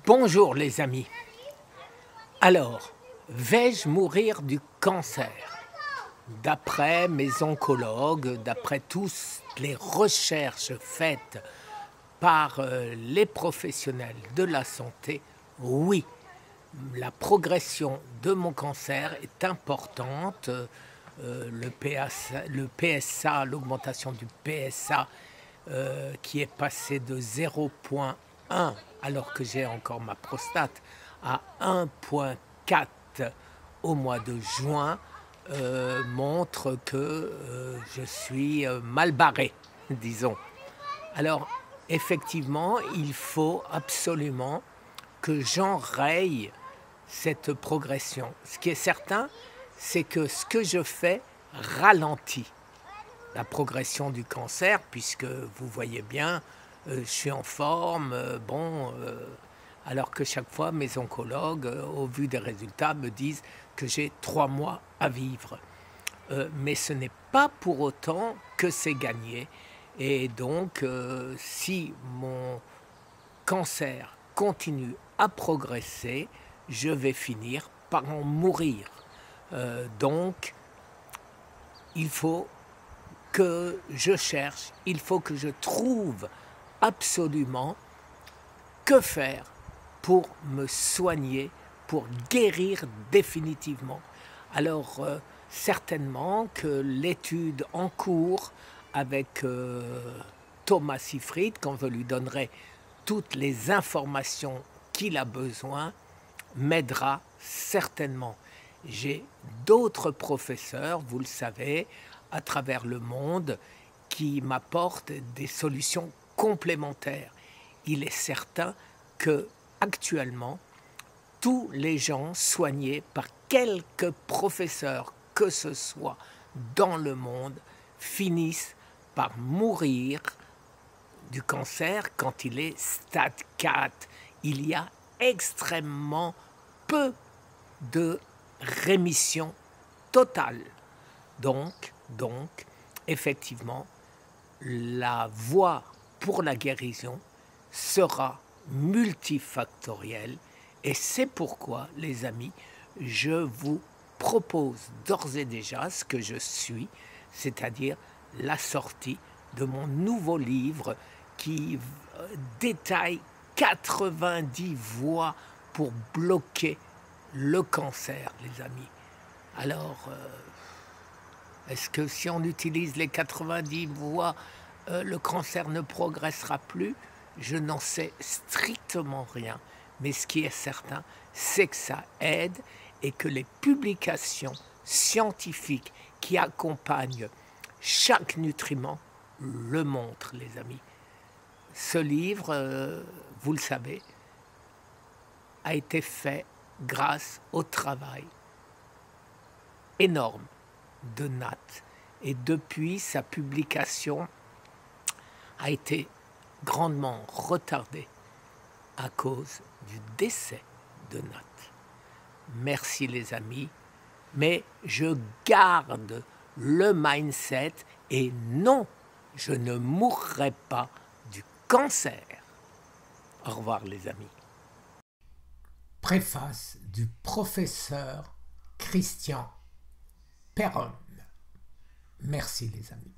Bonjour les amis. Alors, vais-je mourir du cancer? D'après mes oncologues, d'après toutes les recherches faites par les professionnels de la santé, oui, la progression de mon cancer est importante. Le PSA, l'augmentation du PSA qui est passé de 0,1 alors que j'ai encore ma prostate à 1,4 au mois de juin montre que je suis mal barré, disons. Alors effectivement, il faut absolument que j'enraye cette progression. Ce qui est certain, c'est que ce que je fais ralentit la progression du cancer, puisque vous voyez bien, je suis en forme, alors que chaque fois mes oncologues, au vu des résultats, me disent que j'ai 3 mois à vivre. Mais ce n'est pas pour autant que c'est gagné. Et donc, si mon cancer continue à progresser, je vais finir par en mourir. Donc, il faut que je cherche, il faut que je trouve absolument que faire pour me soigner, pour guérir définitivement. Alors, certainement que l'étude en cours avec Thomas Seyfried, quand je lui donnerai toutes les informations qu'il a besoin, m'aidera certainement. J'ai d'autres professeurs, vous le savez, à travers le monde, qui m'apportent des solutions complémentaires. Il est certain que actuellement, tous les gens soignés par quelque professeur que ce soit dans le monde finissent par mourir du cancer quand il est stade 4. Il y a extrêmement peu de rémission totale. Donc, effectivement, la voie pour la guérison sera multifactorielle et c'est pourquoi, les amis, je vous propose d'ores et déjà ce que je suis, c'est-à-dire la sortie de mon nouveau livre qui détaille 90 voies pour bloquer le cancer, les amis. Alors, est-ce que si on utilise les 90 voies, le cancer ne progressera plus? Je n'en sais strictement rien. Mais ce qui est certain, c'est que ça aide et que les publications scientifiques qui accompagnent chaque nutriment le montrent, les amis. Ce livre, vous le savez, a été fait grâce au travail énorme de Nat. Et depuis, sa publication a été grandement retardée à cause du décès de Nat. Merci les amis, mais je garde le mindset et non, je ne mourrai pas du cancer. Au revoir les amis. Préface du professeur Christian Perron. Merci les amis.